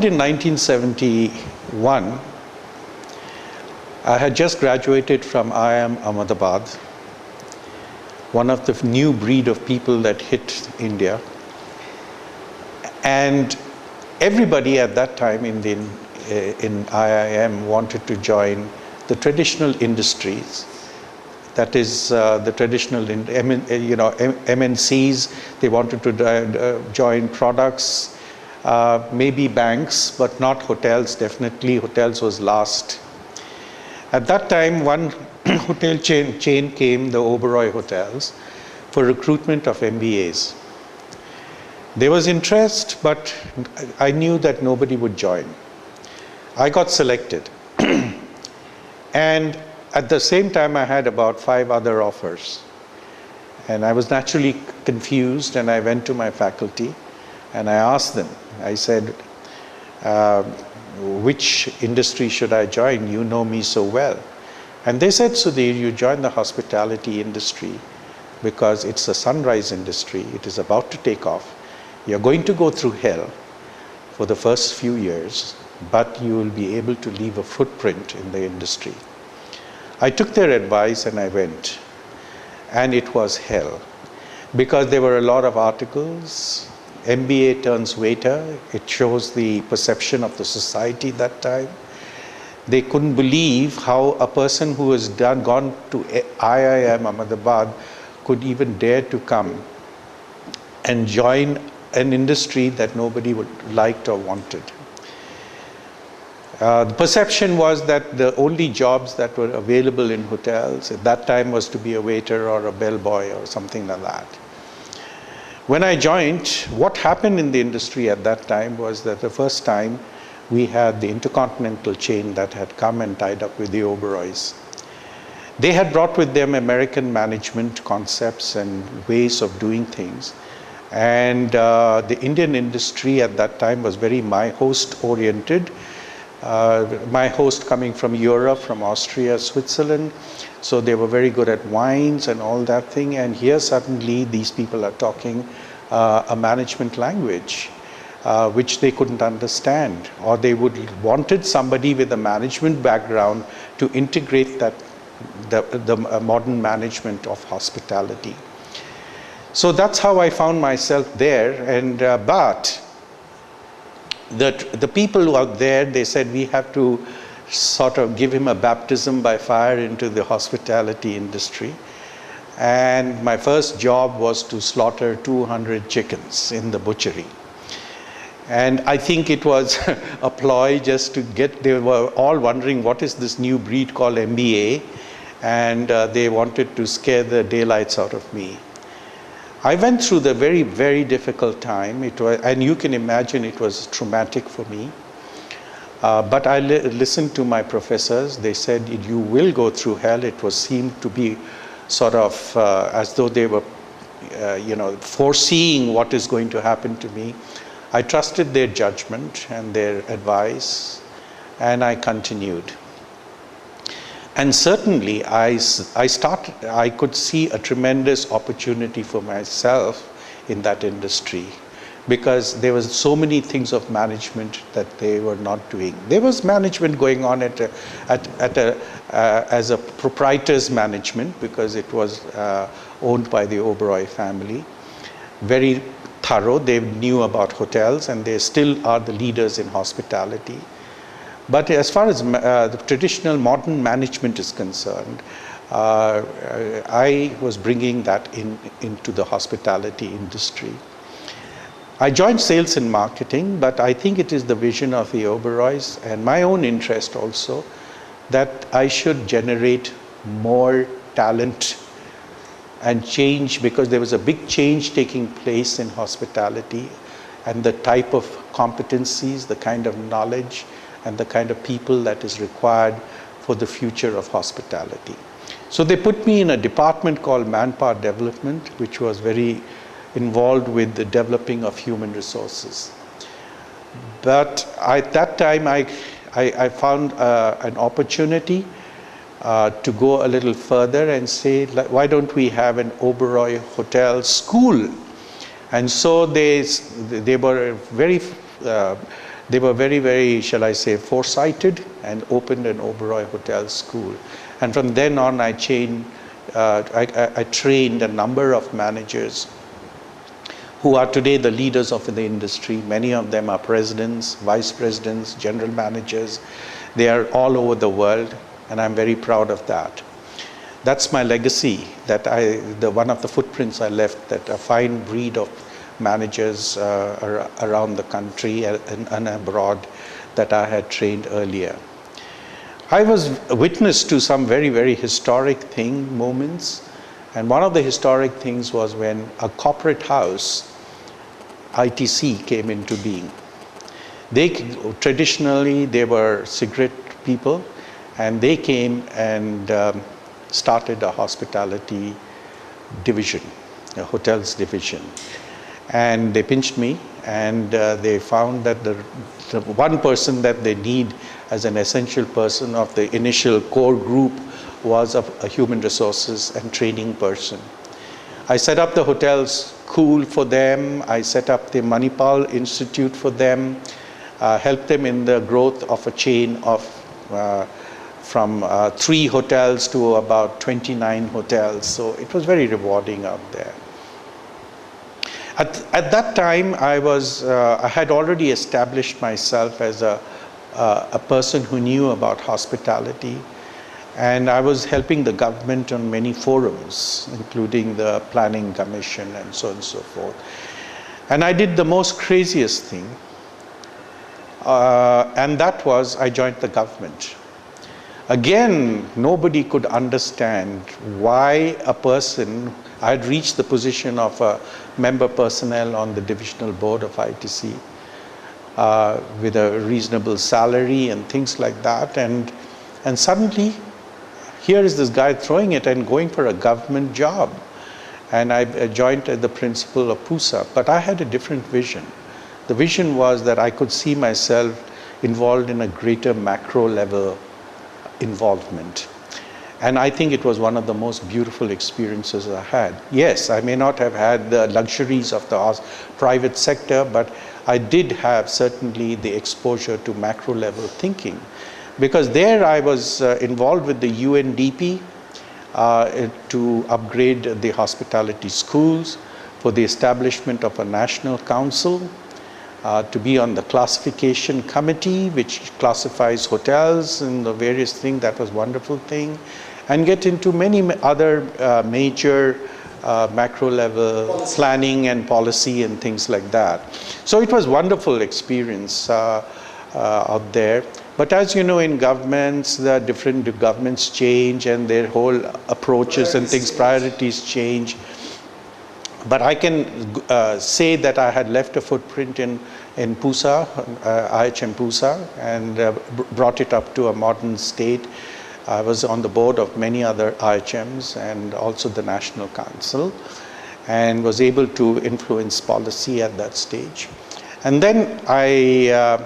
In 1971, I had just graduated from IIM Ahmedabad, one of the new breed of people that hit India. And everybody at that time in IIM wanted to join the traditional industries. That is the traditional, MNCs. They wanted to join products. Maybe banks, but not hotels. Definitely hotels was last. At that time, one hotel chain came, the Oberoi Hotels, for recruitment of MBAs. There was interest, but I knew that nobody would join. I got selected. And at the same time, I had about 5 other offers. And I was naturally confused, and I went to my faculty and I asked them, I said, which industry should I join? You know me so well. And they said, Sudhir, you join the hospitality industry because it's a sunrise industry. It is about to take off. You're going to go through hell for the first few years, but you will be able to leave a footprint in the industry. I took their advice and I went. And it was hell because there were a lot of articles. MBA turns waiter. It shows the perception of the society that time. They couldn't believe how a person who has gone to IIM Ahmedabad could even dare to come and join an industry that nobody would liked or wanted. The perception was that the only jobs that were available in hotels at that time was to be a waiter or a bellboy or something like that. When I joined, what happened in the industry at that time was that the first time we had the intercontinental chain that had come and tied up with the Oberois. They had brought with them American management concepts and ways of doing things. And the Indian industry at that time was very my host oriented. My host coming from Europe, from Austria, Switzerland. So they were very good at wines and all that thing. And here suddenly these people are talking a management language, which they couldn't understand. Or they wanted somebody with a management background to integrate that, the modern management of hospitality. So that's how I found myself there. And but the people out there, they said we have to sort of give him a baptism by fire into the hospitality industry. And my first job was to slaughter 200 chickens in the butchery. And I think it was a ploy just to get, they were all wondering what is this new breed called MBA, and they wanted to scare the daylights out of me. I went through the very, very difficult time. It was, and you can imagine it was traumatic for me. But I listened to my professors. They said, you will go through hell. It seemed to be sort of as though they were, foreseeing what is going to happen to me. I trusted their judgment and their advice, and I continued. And certainly, I could see a tremendous opportunity for myself in that industry, because there was so many things of management that they were not doing. There was management going on as a proprietor's management, because it was owned by the Oberoi family. Very thorough. They knew about hotels, and they still are the leaders in hospitality. But as far as the traditional modern management is concerned, I was bringing that into the hospitality industry. I joined sales and marketing, but I think it is the vision of the Oberois and my own interest also that I should generate more talent and change, because there was a big change taking place in hospitality, and the type of competencies, the kind of knowledge, and the kind of people that is required for the future of hospitality. So they put me in a department called Manpower Development, which was very involved with the developing of human resources. But at that time, I found an opportunity to go a little further and say, why don't we have an Oberoi Hotel school? And so they were very They were very, very, shall I say, foresighted and opened an Oberoi Hotel School. And from then on, I trained a number of managers who are today the leaders of the industry. Many of them are presidents, vice presidents, general managers. They are all over the world, and I'm very proud of that. That's my legacy, that one of the footprints I left, that a fine breed of managers around the country and abroad that I had trained earlier. I was witness to some very, very historic moments. And one of the historic things was when a corporate house, ITC, came into being. Traditionally, they were cigarette people, and they came and started a hospitality division, a hotels division. And they pinched me, and they found that the one person that they need as an essential person of the initial core group was a human resources and training person. I set up the hotel school for them. I set up the Manipal Institute for them, helped them in the growth of a chain of from 3 hotels to about 29 hotels. So it was very rewarding out there. At that time, I had already established myself as a person who knew about hospitality, and I was helping the government on many forums, including the Planning Commission and so on and so forth. And I did the most craziest thing, and that was I joined the government. Again, nobody could understand why a person, I had reached the position of a member personnel on the divisional board of ITC with a reasonable salary and things like that. And suddenly, here is this guy throwing it and going for a government job. And I joined as the principal of PUSA, but I had a different vision. The vision was that I could see myself involved in a greater macro level involvement. And I think it was one of the most beautiful experiences I had. Yes, I may not have had the luxuries of the private sector, but I did have certainly the exposure to macro level thinking. Because there I was involved with the UNDP to upgrade the hospitality schools, for the establishment of a national council, to be on the classification committee, which classifies hotels and the various things. That was a wonderful thing. And get into many other major macro level planning and policy and things like that. So it was a wonderful experience out there. But as you know, in governments, the different governments change and their whole approaches and things, priorities change. But I can say that I had left a footprint in PUSA, IHM PUSA, and brought it up to a modern state. I was on the board of many other IHMs and also the National Council, and was able to influence policy at that stage. And then I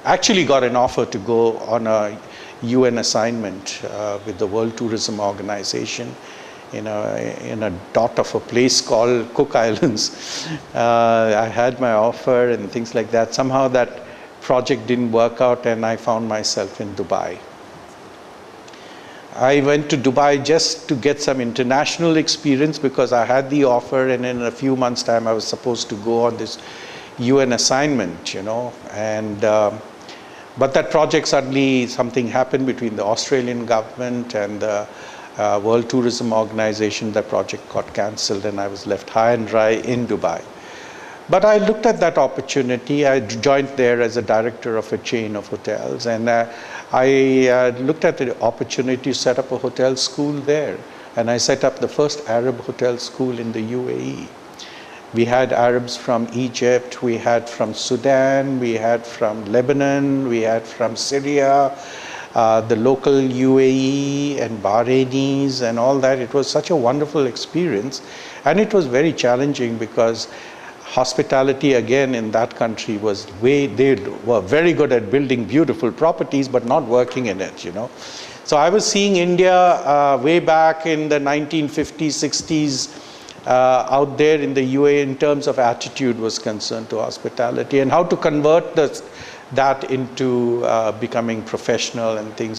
actually got an offer to go on a UN assignment with the World Tourism Organization in a dot of a place called Cook Islands. I had my offer and things like that. Somehow that project didn't work out, and I found myself in Dubai. I went to Dubai just to get some international experience because I had the offer, and in a few months' time I was supposed to go on this UN assignment, and but that project, suddenly something happened between the Australian government and the World Tourism Organization. That project got cancelled, and I was left high and dry in Dubai. But I looked at that opportunity. I joined there as a director of a chain of hotels, and I looked at the opportunity to set up a hotel school there. And I set up the first Arab hotel school in the UAE. We had Arabs from Egypt, we had from Sudan, we had from Lebanon, we had from Syria, the local UAE and Bahrainis and all that. It was such a wonderful experience, and it was very challenging because hospitality again in that country was they were very good at building beautiful properties but not working in it, So I was seeing India way back in the 1950s, 60s, out there in the UAE in terms of attitude was concerned to hospitality, and how to convert that into becoming professional and things.